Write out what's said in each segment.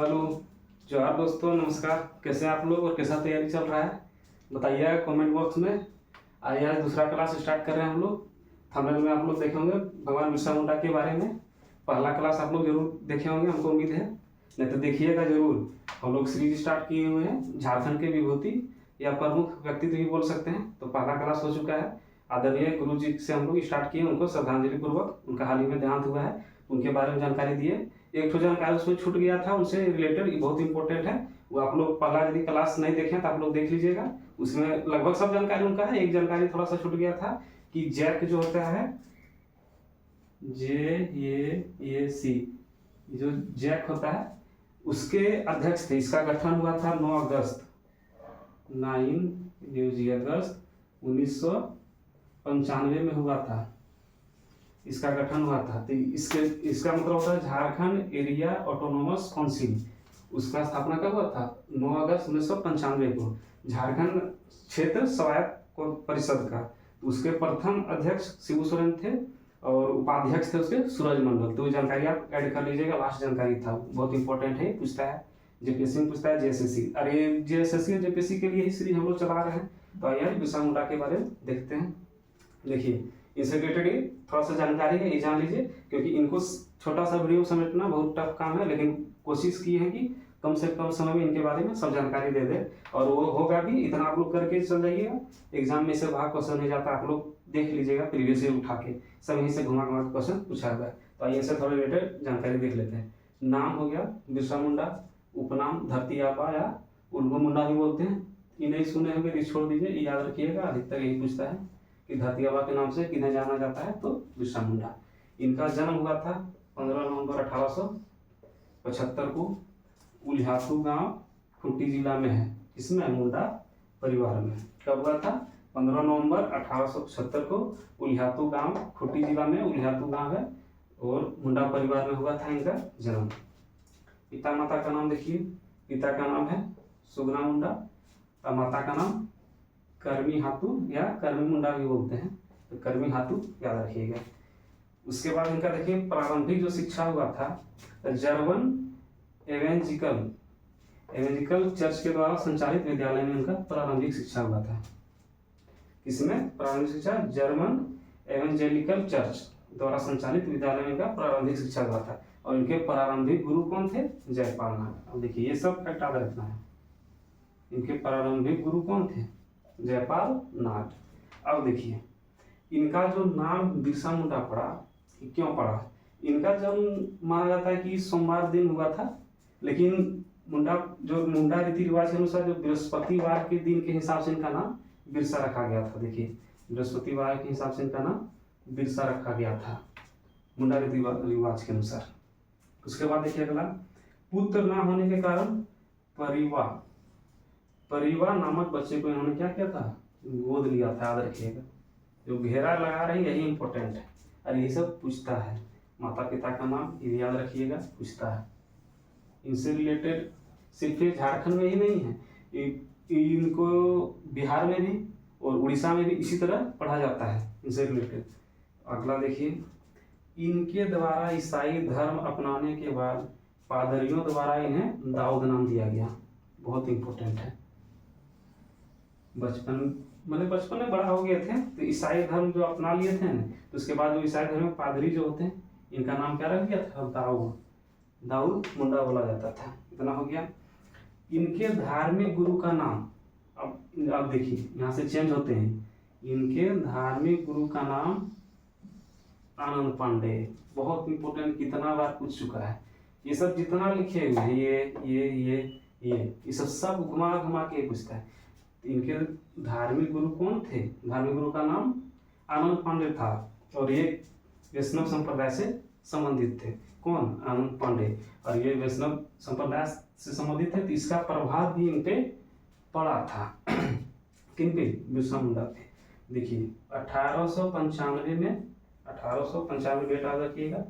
Hello. जोहार दोस्तों, नमस्कार। कैसे हैं आप लोग और कैसा तैयारी चल रहा है बताइए कमेंट बॉक्स में। आइए आज दूसरा क्लास स्टार्ट कर रहे हैं हम लोग। थंबनेल में आप लोग देखे होंगे भगवान बिरसा मुंडा के बारे में। पहला क्लास आप लोग जरूर देखे होंगे, हमको उम्मीद है, नहीं तो देखिएगा जरूर। हम लोग सीरीज स्टार्ट किए हुए हैं झारखंड के विभूति या प्रमुख व्यक्तित्व भी बोल सकते हैं। तो पहला क्लास हो चुका है। आदरणीय गुरु जी से हम लोग स्टार्ट किए, उनको श्रद्धांजलि पूर्वक। उनका हाल ही में देहांत हुआ है, उनके बारे में जानकारी दिए। एक तो जानकारी उसमें छूट गया था, उनसे रिलेटेड बहुत इंपॉर्टेंट है, वो आप लोग पहला यदि क्लास नहीं देखें तो आप लोग देख लीजिएगा। उसमें लगभग सब जानकारी उनका है। एक जानकारी थोड़ा सा छूट गया था कि जैक जो होता है, JAC, जो जैक होता है उसके अध्यक्ष थे। इसका गठन हुआ था 9 अगस्त 1995 में हुआ था। इसका गठन हुआ था। तो इसका मतलब होता है झारखंड एरिया ऑटोनोमस काउंसिल। उसका स्थापना कब हुआ था? 9 अगस्त 1995 को। झारखंड क्षेत्र स्वायत्त परिषद का। उसके प्रथम अध्यक्ष शिबू सोरेन थे और उपाध्यक्ष थे उसके सूरज मंडल। तो जानकारी आप ऐड कर लीजिएगा, लास्ट जानकारी था, बहुत इंपॉर्टेंट है, पूछता है जेपीएससी में, पूछता है जेएसएससी। और ये जेएसएससी और जेपीएससी के लिए ही सीरीज हम लोग चला रहे हैं। तो आइए बिरसा मुंडा के बारे में देखते हैं। देखिए, इससे रिलेटेड थोड़ा सा जानकारी है, ये जान लीजिए, क्योंकि इनको छोटा सा वीडियो समेटना बहुत टफ काम है, लेकिन कोशिश की है कि कम से कम समय में इनके बारे में सब जानकारी दे दे। और वो होगा भी, इतना आप लोग करके चल जाइएगा। एग्जाम में से बाहर क्वेश्चन नहीं जाता, आप लोग देख लीजिएगा प्रीवियस ईयर उठा के, सब यहीं से घुमा घुमा क्वेश्चन पूछा हुआ है। तो आइए इससे थोड़े रिलेटेड जानकारी देख लेते हैं। नाम हो गया बिरसा मुंडा, उपनाम धरती आबा या उल्लू मुंडा भी बोलते हैं। ये नहीं सुने होंगे तो छोड़ दीजिए, ये याद रखिएगा, अधिकतर यही पूछता है कि धरती आबा के नाम से किन्हें जाना जाता है, तो बिरसा मुंडा। इनका जन्म हुआ था 15 नवंबर 1875 को। उल्हातू गांव खूंटी जिला में है। इसमें मुंडा परिवार में। कब हुआ था? 15 नवंबर 1875 को उल्हातू गांव खूंटी जिला में, उल्हातू गांव है, और मुंडा परिवार में हुआ था इनका जन्म। पिता माता का नाम देखिए। पिता का नाम है सुगना मुंडा और माता का नाम कर्मी हाथू या कर्मी मुंडा भी बोलते हैं, तो कर्मी हाथू याद रखिएगा। उसके बाद इनका देखिए प्रारंभिक जो शिक्षा हुआ था जर्मन एवेंजिकल चर्च के द्वारा संचालित विद्यालय में उनका प्रारंभिक शिक्षा हुआ था। किसमें प्रारंभिक शिक्षा? जर्मन एवेंजेलिकल चर्च द्वारा संचालित विद्यालय में इनका प्रारंभिक शिक्षा हुआ था। और इनके प्रारंभिक गुरु कौन थे? जयपाल नाथ। अब देखिए, ये सब फैक्ट याद रखना है। इनके प्रारंभिक गुरु कौन थे? जयपाल नाथ। अब देखिए, इनका जो नाम बिरसा मुंडा पड़ा, क्यों पड़ा? इनका जन्म माना जाता है कि सोमवार दिन हुआ था, लेकिन मुंडा रीति रिवाज के अनुसार जो बृहस्पतिवार के दिन के हिसाब से इनका नाम बिरसा रखा गया था। देखिए, बृहस्पतिवार के हिसाब से इनका नाम बिरसा रखा गया था मुंडा रीति रिवाज के अनुसार। उसके बाद देखिए अगला, पुत्र ना होने के कारण परिवा नामक बच्चे को इन्होंने क्या किया था? गोद लिया था। याद रखिएगा, जो घेरा लगा रही यही इंपॉर्टेंट है और यही सब पूछता है। माता पिता का नाम ये याद रखिएगा, पूछता है। इनसे रिलेटेड सिर्फ ये झारखंड में ही नहीं है, इनको बिहार में भी और उड़ीसा में भी इसी तरह पढ़ा जाता है इनसे रिलेटेड। अगला देखिए, इनके द्वारा ईसाई धर्म अपनाने के बाद पादरियों द्वारा इन्हें दाऊद नाम दिया गया। बहुत इंपॉर्टेंट है। बचपन में बड़ा हो गए थे तो ईसाई धर्म जो अपना लिए थे ना, तो उसके बाद जो ईसाई धर्म में पादरी जो होते हैं, इनका नाम क्या रख दिया था? दाऊद मुंडा बोला जाता था। इतना हो गया। इनके धार्मिक गुरु का नाम, अब देखिए यहाँ से चेंज होते हैं। इनके धार्मिक गुरु का नाम आनंद पांडे। बहुत इंपॉर्टेंट, कितना बार पूछ चुका है। ये सब जितना लिखे हुए हैं, ये सब घुमा घुमा के पूछता है। इनके धार्मिक गुरु कौन थे? धार्मिक गुरु का नाम आनंद पांडे था और ये वैष्णव संप्रदाय से संबंधित थे। कौन? आनंद पांडे। और ये वैष्णव संप्रदाय से संबंधित है, तो इसका प्रभाव भी इन पे पड़ा था। किन पे? बिरसा मुंडा पे। देखिए 1895 डेट याद रखिएगा।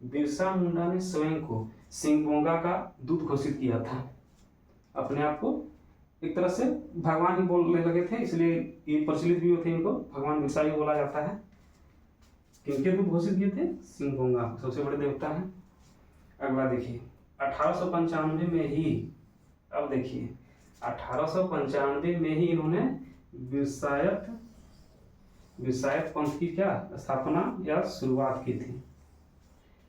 बिरसा मुंडा ने स्वयं को सिंगबोंगा का दूत घोषित किया था। अपने आप को एक तरह से भगवान ही बोलने लगे थे, इसलिए ये प्रचलित भी थे, इनको भगवान बिरसा ही बोला जाता है। किनके दूत घोषित किए थे? सिंगबोंगा, सबसे बड़े देवता हैं। अगला देखिए, 1895 में ही, अब देखिए 1895 में ही इन्होंने विरसायत पंथ की क्या स्थापना या शुरुआत की थी,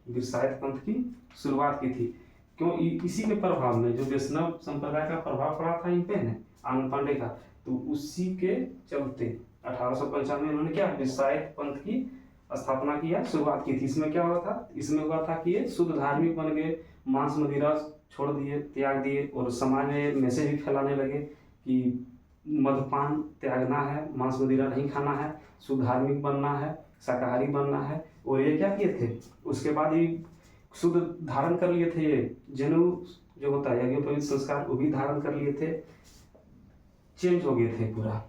विरसायत पंथ की शुरुआत की थी। क्यों? इसी के प्रभाव में जो वैष्णव संप्रदाय का प्रभाव पड़ा था इन पे है आनंद पांडे का, तो उसी के चलते 1895 में इन्होंने क्या विरसायत पंथ की स्थापना की या शुरुआत की थी। इसमें क्या हुआ था? इसमें हुआ था कि ये शुद्ध धार्मिक बन गए, मांस मदिरा छोड़ दिए, त्याग दिए, और समाज में मैसेज भी फैलाने लगे कि मद्यपान त्यागना है, मांस मदिरा नहीं खाना है, शुद्ध धार्मिक बनना है, शाकाहारी बनना है। और ये क्या किए थे? उसके बाद ये शुद्ध धारण कर लिए थे, ये जनेऊ जो होता है यज्ञोपवीत संस्कार वो भी धारण कर लिए थे, चेंज हो गए थे पूरा।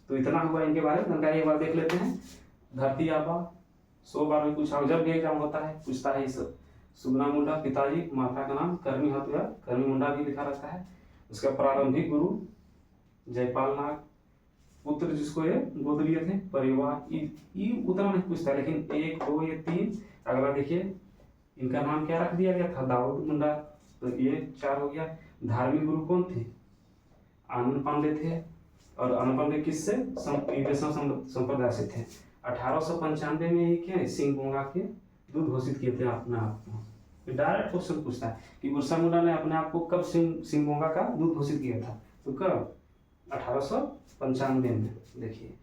तो इतना हुआ इनके बारे में जानकारी एक बार देख लेते हैं। धरती आबा 100 बार में पूछा, जब भी एग्जाम होता है पूछता है ये सब। सुगना मुंडा पिताजी, माता का नाम करमी हतुआ, करमी मुंडा भी लिखा रहता है। उसका प्रारंभिक गुरु जयपाल नाग, पुत्र जिसको ये गोद लिए थे, परिवार ये उतना नहीं पूछता, लेकिन 1 2 ये 3। अगला देखिए इनका नाम क्या रख दिया गया था? दाऊद मुंडा, तो ये 4 हो गया। धार्मिक गुरु कौन थे? आनंद पांडे थे, और आनंद पांडे किससे? वैष्णव संप्रदाय से थे। 1895 में ये क्या सिंह बोंगा के दूध घोषित किए थे अपने आप को। डायरेक्ट क्वेश्चन पूछता है कि बिरसा मुंडा ने अपने आप को कब सिंह बोंगा का दूध घोषित किया था? तो कब? 1895 में। देखिए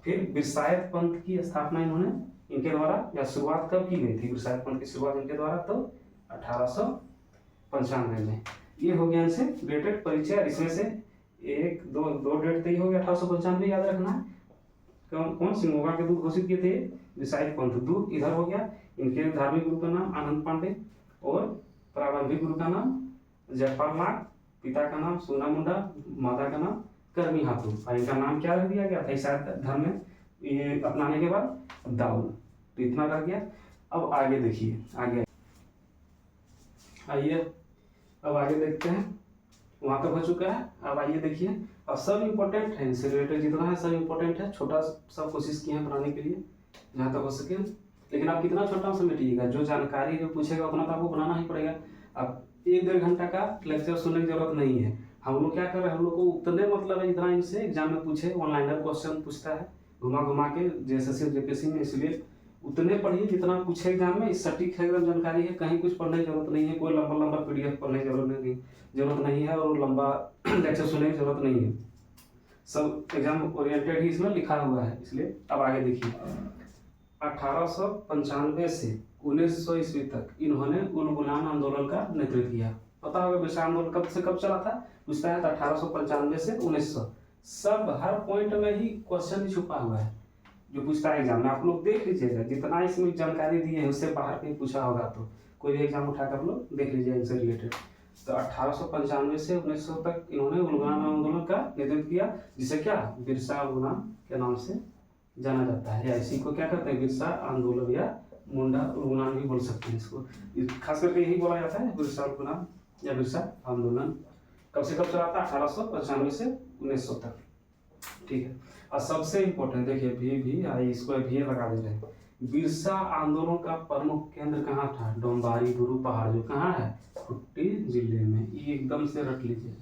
फिर विरसायत पंथ की स्थापना इन्होंने इनके द्वारा या शुरुआत कब की गई थी? विरसायत पंथ की शुरुआत इनके द्वारा तो 1895 में। ये हो गया इनसे रिलेटेड परिचय। इसमें से 1 2 डेट तो ये हो गया 1895, याद रखना है। कौन सिंह बोंगा के दूध घोषित किए थे? विरसायत पंथ। दूध इधर हो गया। इनके धार्मिक गुरु का नाम आनंद पांडे, और प्रारंभिक गुरु का नाम जयपाल नाग, पिता का नाम सुगना मुंडा, माता का नाम करमी हाथू, और इनका नाम क्या रख दिया गया था ईसाई धर्म में ये अपनाने के बाद? दाऊद। तो इतना रह गया। अब आगे देखिए, आगे आइए, अब आगे देखते हैं। वहाँ तक हो चुका है। अब आइए देखिए, अब सब इम्पोर्टेंट है, इनसे रिलेटेड जितना है सब इम्पोर्टेंट है। छोटा सब कोशिश किए हैं बनाने के लिए जहाँ तक हो सके, लेकिन आप कितना छोटा समेटिएगा, जो जानकारी जो पूछेगा उतना तो आपको बनाना ही पड़ेगा। अब 1 1.5 घंटा का लेक्चर सुनने की जरूरत नहीं है। हम लोग क्या कर रहे हैं, हम लोग को उतने मतलब है जितना इनसे एग्जाम में पूछे, ऑनलाइनर क्वेश्चन पूछता है घुमा घुमा के जेएसएससी और जेपीएससी में, इसलिए उतने पढ़िए जितना पूछे एग्जाम में। सटीक है एकदम जानकारी है, कहीं कुछ पढ़ने की जरूरत नहीं है, कोई लंबा लंबा पीडीएफ पढ़ने की जरूरत नहीं है, और लंबा लेक्चर सुनने की जरूरत नहीं है। सब एग्जाम ओरिएंटेड ही इसमें लिखा हुआ है। इसलिए अब आगे देखिए, 1895 से 1900 ईस्वी तक इन्होंने उलगुलान आंदोलन का नेतृत्व किया। पता होगा विरसा आंदोलन कब से कब चला था? पूछता है 1895 से 1900। सब हर पॉइंट में ही क्वेश्चन छुपा हुआ है जो पूछता है एग्जाम में। आप लोग देख लीजिएगा, जितना इसमें जानकारी दी है उससे बाहर कहीं पूछा होगा तो कोई भी एग्जाम उठाकर आप लोग देख लीजिए इनसे रिलेटेड। तो 1895 से 1900 तक इन्होंने उलगुलान आंदोलन का नेतृत्व किया, जिसे क्या बिरसा उलगुलान के नाम से जाना जाता है, या इसी को क्या कहते हैं बिरसा आंदोलन या मुंडा उलगुलान भी बोल सकते हैं इसको। खास करके यही बोला जाता है बिरसा उलगुलान या बिरसा आंदोलन। कब से कब चला था? 1895 से 1900 तक। ठीक है। और सबसे इम्पोर्टेंट देखिए, भी आई इसको भी लगा दे रहे हैं। बिरसा आंदोलन का प्रमुख केंद्र कहाँ था? डोम्बारी गुरु पहाड़, जो कहाँ है? खूंटी जिले में। ये एकदम से रट लीजिए,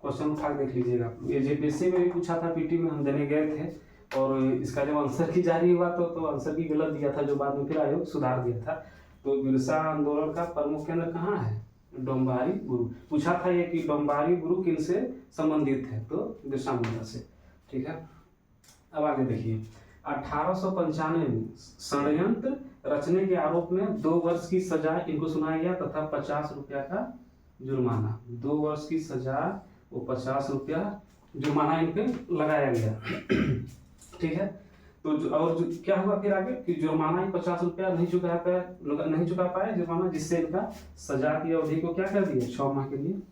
क्वेश्चन उठा देख लीजिएगा। ये जेपीएससी में भी पूछा था, पीटी में हम देने गए थे, और इसका जब आंसर की जारी हुआ तो आंसर भी गलत दिया था, जो बाद में फिर आयोग सुधार दिया था। तो बिरसा आंदोलन का प्रमुख केंद्र कहाँ है? डोम्बारी गुरु। पूछा था ये कि डोम्बारी गुरु किनसे संबंधित है? तो बिरसा मुंडा से। ठीक है। अब आगे देखिए, 1895 में षड्यंत्र रचने के आरोप में 2 वर्ष की सजा इनको सुनाया गया तथा 50 रुपया का जुर्माना। 2 वर्ष की सजा, वो 50 रुपया जुर्माना इन पे लगाया गया। ठीक है। तो क्या हुआ फिर आगे कि जुर्माना ही 50 रुपया नहीं चुका पाए जुर्माना, जिससे इनका सजा की अवधि को क्या कर दिया? 6 माह के लिए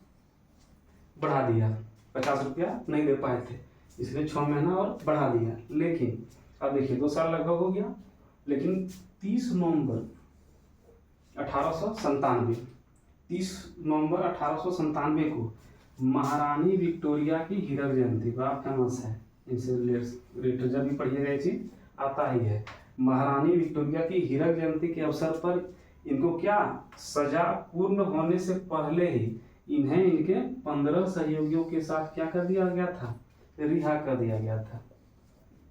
बढ़ा दिया। 50 रुपया नहीं दे पाए थे, इसलिए 6 महीना और बढ़ा दिया। लेकिन अब देखिए 2 साल लगभग हो गया, लेकिन 30 नवंबर 1897 को महारानी विक्टोरिया की हीरक जयंती, बड़ा फेमस है, इनसे रिलेटेड जब भी पढ़िएगा ये चीज आता ही है। महारानी विक्टोरिया की हीरक जयंती के अवसर पर इनको क्या सजा पूर्ण होने से पहले ही इन्हें इनके 15 सहयोगियों के साथ क्या कर दिया गया था, रिहा कर दिया गया था।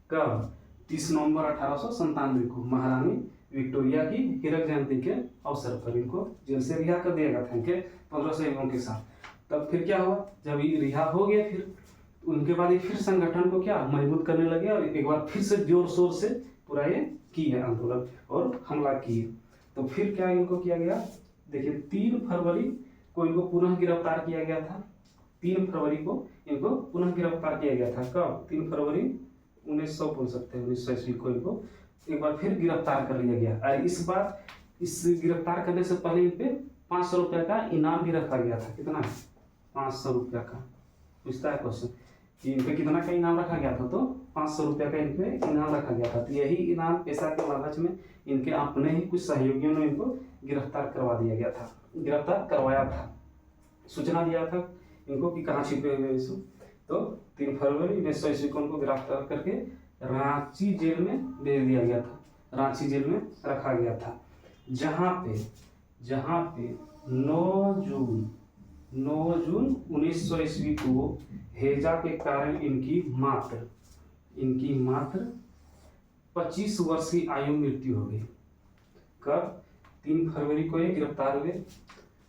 कब? 30 नवंबर 1897 को महारानी विक्टोरिया की हीरक जयंती के अवसर पर इनको जेल से रिहा कर दिया गया था इनके 15 सहयोगियों के साथ। तब फिर क्या हुआ, जब ये रिहा हो गए फिर उनके बाद ये फिर संगठन को क्या मजबूत करने लगे और एक बार फिर से जोर शोर से पूरा ये किए आंदोलन और हमला किए। तो फिर क्या इनको किया गया, देखिए 3 फरवरी को इनको पुनः गिरफ्तार किया गया था। 3 फरवरी को इनको पुनः गिरफ्तार किया गया था। कब? 3 फरवरी 1900 बोल सकते हैं, 1900 ईस्वी को इनको एक बार फिर गिरफ्तार कर लिया गया। और इस बार इस गिरफ्तार करने से पहले इन पे 500 रुपये का इनाम भी रखा गया था। कितना? 500 रुपये का। पूछता है क्वेश्चन कि इन पे कितना का इनाम रखा गया था, तो 500 रुपये का इन पे इनाम रखा गया था। तो यही इनाम पैसा के लालच में इनके अपने ही कुछ सहयोगियों ने इनको गिरफ्तार करवा दिया गया था, गिरफ्तार करवाया था, सूचना दिया था इनको कि कहाँ छिपे हुए इसको। तो 3 फरवरी 1900 ईस्वी को उनको गिरफ्तार करके रांची जेल में भेज दिया गया था, रांची जेल में रखा गया था, जहाँ पे 9 जून 1900 ईस्वी को हैजा के कारण इनकी मात्र 25 वर्ष की आयु मृत्यु हो गई। कब? 3 फरवरी को ये गिरफ्तार हुए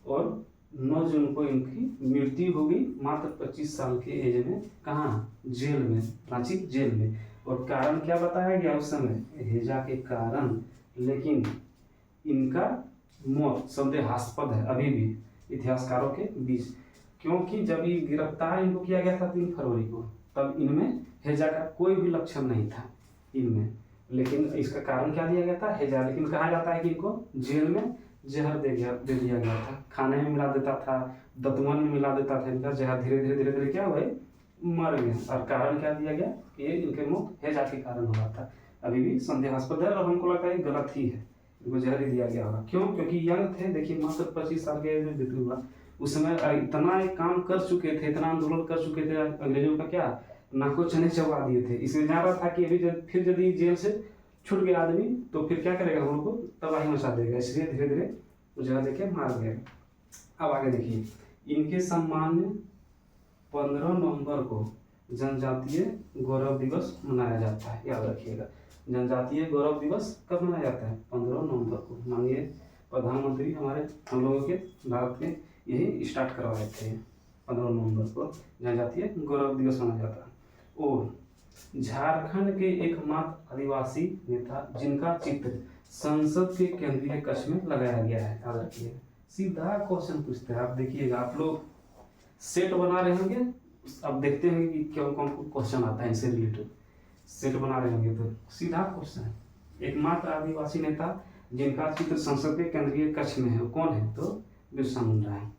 और 9 जून को इनकी मृत्यु हो गई मात्र 25 साल के एज में। कहाँ? जेल में, रांची जेल में। और कारण क्या बताया गया उस समय? हैजा के कारण। लेकिन इनका मौत संदेहास्पद है अभी भी इतिहासकारों के बीच, क्योंकि जब ये गिरफ्तार इनको किया गया था 3 फरवरी को, तब इनमें हैजा का कोई भी लक्षण नहीं था इनमें। लेकिन इसका कारण क्या दिया गया था? हैजा। लेकिन कहा जाता है कि इनको जेल में जहर दे दिया गया था, खाने में मिला देता था, दतवन में मिला देता था इनका जहर। धीरे धीरे क्या हुआ, मर गए। और कारण क्या दिया गया कि ये इनके मौत हैजा के कारण हुआ था। अभी भी संदेहास्पद है और हमको लगता है गलत ही है, इनको जहर ही दिया गया होगा। क्यों? क्योंकि यंग थे, देखिए मात्र 25 साल के मृत्यु हुआ। उस समय इतना एक काम कर चुके थे, इतना आंदोलन कर चुके थे, अंग्रेजों का क्या नाको चने चबा दिए थे। इसलिए जान रहा था कि अभी फिर यदि जेल से छूट गया आदमी तो फिर क्या करेगा, हम लोग को तबाही मचा देगा। इसलिए धीरे धीरे जगह देके मार गया। अब आगे देखिए, इनके सम्मान में 15 नवंबर को जनजातीय गौरव दिवस मनाया जाता है, याद रखिएगा। जनजातीय गौरव दिवस कब मनाया जाता है? 15 नवंबर को। माननीय प्रधानमंत्री हमारे हम लोगों के भारत के यही स्टार्ट करवाए थे। 15 नवंबर को जनजातीय गौरव दिवस मनाया जाता है। और झारखंड के एकमात्र आदिवासी नेता जिनका चित्र संसद के केंद्रीय कक्ष में लगाया गया है, याद रखिएगा। सीधा क्वेश्चन पूछते हैं, आप देखिएगा, आप लोग सेट बना रहे होंगे, अब देखते हैं कि कौन कौन क्वेश्चन आता है इससे रिलेटेड। सेट बना रहे होंगे तो सीधा क्वेश्चन है, एकमात्र आदिवासी नेता जिनका चित्र संसद के केंद्रीय कक्ष में है, कौन है? तो बिरसा मुंडा है।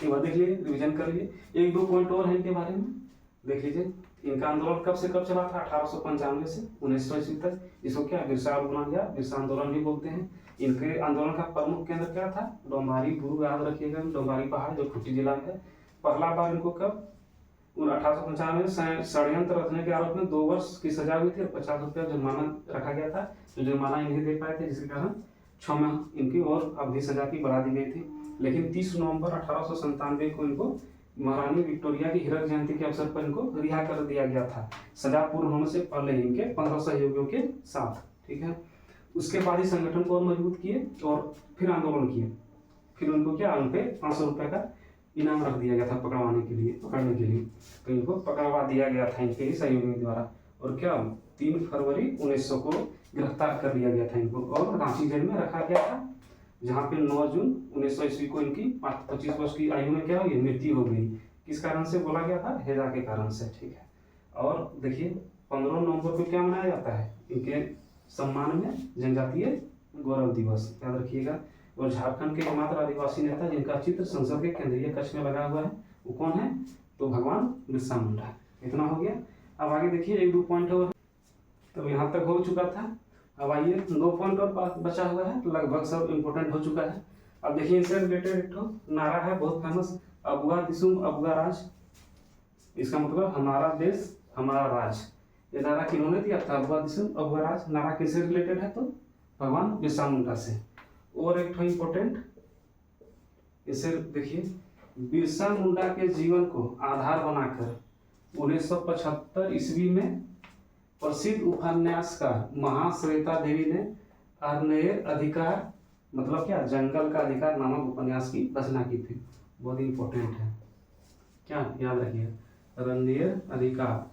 एक बार देख लीजिए, रिविजन कर लीजिए। 1-2 पॉइंट और है इनके बारे में देख लीजिए। इनका आंदोलन कब से कब चला था? 1895 से 1900 ईस्वी तक। इसको क्या बिरसा आंदोलन या बिरसा आंदोलन भी बोलते हैं। इनके आंदोलन का प्रमुख केंद्र क्या था? डोंबारी गुरु, याद रखिएगा, डोंबारी पहाड़ जो खूंटी जिला में है। पहला बार इनको कब? 1895 में षड्यंत्र रचने के आरोप में 2 वर्ष की सजा हुई थी और 50 रुपया जुर्माना रखा गया था। जो जुर्माना नहीं दे पाए थे, जिसके कारण 6 माह इनकी और अवधि सजा की बढ़ा दी गई थी। लेकिन 30 नवंबर 1897 को इनको महारानी विक्टोरिया की हीरक जयंती के अवसर पर इनको रिहा कर दिया गया था, सजा पूर्ण होने से पहले इनके 15 सहयोगियों के साथ। ठीक है, उसके बाद ही संगठन को और मजबूत किए और फिर आंदोलन किए। फिर उनको क्या, उन पे 500 रुपये का इनाम रख दिया गया था पकड़ने के लिए। तो इनको पकड़वा दिया गया था इनके ही सहयोगियों द्वारा। और क्या, 3 फरवरी 1900 को गिरफ्तार कर लिया गया था इनको और रांची जेल में रखा गया था, जहाँ पे 9 जून 1900 ईस्वी को इनकी 25 वर्ष की आयु में क्या हुई, मृत्यु हो गई। किस कारण से बोला गया था? हैजा के कारण से। ठीक है, और देखिए 15 नवंबर को क्या मनाया जाता है? इनके सम्मान में जनजातीय गौरव दिवस, याद रखिएगा। और झारखंड के एकमात्र आदिवासी नेता जिनका चित्र संसद के केंद्रीय कक्ष में लगा हुआ है, वो कौन है? तो भगवान बिरसा मुंडा। इतना हो गया। अब आगे देखिए, 1-2 पॉइंट और, तो यहाँ तक हो चुका था। अब आइए 2 पॉइंट और बचा हुआ है, लगभग सब इम्पोर्टेंट हो चुका है। अब देखिए इनसे रिलेटेड एक ठो नारा है बहुत फेमस, अबुआ दिसुम अबुआ राज। इसका मतलब हमारा देश हमारा राज। ये नारा किन्होंने दिया था? अबुआ दिसुम अबुआ राज। नारा किससे रिलेटेड है? तो भगवान बिरसा मुंडा से। और एक ठो इम्पोर्टेंट, इसे देखिए, बिरसा मुंडा के जीवन को आधार बनाकर 1975 ईस्वी में प्रसिद्ध उपन्यासकार महाश्वेता देवी ने अरण्येर अधिकार, मतलब क्या, जंगल का अधिकार नामक उपन्यास की रचना की थी। बहुत इंपॉर्टेंट है, क्या याद रखिए, अरण्येर अधिकार,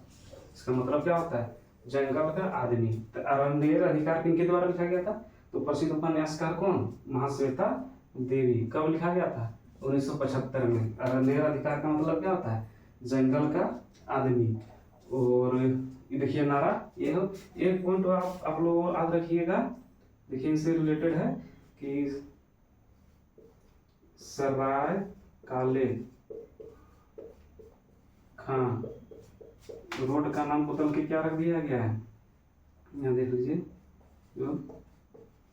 इसका मतलब क्या होता है, जंगल का आदमी। तो अरण्येर अधिकार किनके द्वारा लिखा गया था, तो प्रसिद्ध उपन्यासकार कौन, महाश्वेता देवी। कब लिखा गया था, 1975 में। अरण्येर अधिकार का मतलब क्या होता है, जंगल का आदमी। और ये देखिए नारा, ये हो एक पॉइंट आप लोग याद रखिएगा, देखिए इससे रिलेटेड है कि सराय काले खां रोड का नाम बदल के क्या रख दिया गया है, यहाँ देख लीजिए, जो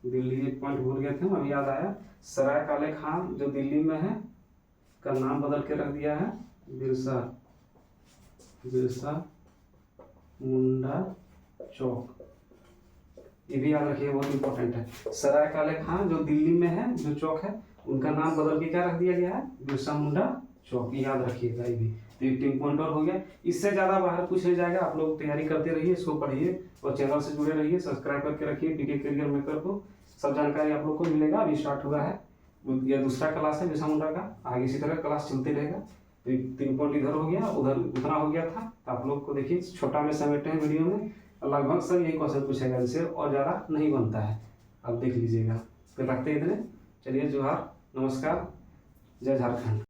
दिल्ली, एक पॉइंट भूल गए थे, अभी याद आया, सराय काले खां जो दिल्ली में है का नाम बदल के रख दिया है बिरसा मुंडा चौक। ये भी याद रखिए, बहुत इंपॉर्टेंट है। सराय काले खां जो दिल्ली में है, जो चौक है, उनका नाम बदल के क्या रख दिया गया है, बिरसा मुंडा चौक। याद रखिएगा ये भी। तो एक 3 पॉइंट और हो गया। इससे ज़्यादा बाहर कुछ नहीं जाएगा, आप लोग तैयारी करते रहिए, इसको पढ़िए और चैनल से जुड़े रहिए, सब्सक्राइब करके रखिए पीके करियर मेकर को। सब जानकारी आप लोग को मिलेगा। अभी स्टार्ट हुआ है, यह दूसरा क्लास है बिरसा मुंडा का, आगे इसी तरह क्लास चलते रहेगा। तो 3 पॉइंट इधर हो गया, उधर उतना हो गया था। तो आप लोग को देखिए छोटा में समेटे हैं वीडियो में, लगभग सब यही क्वेश्चन पूछेगा, इससे और ज़्यादा नहीं बनता है, आप देख लीजिएगा। फिर रखते इतने, चलिए जोहार, नमस्कार, जय झारखंड।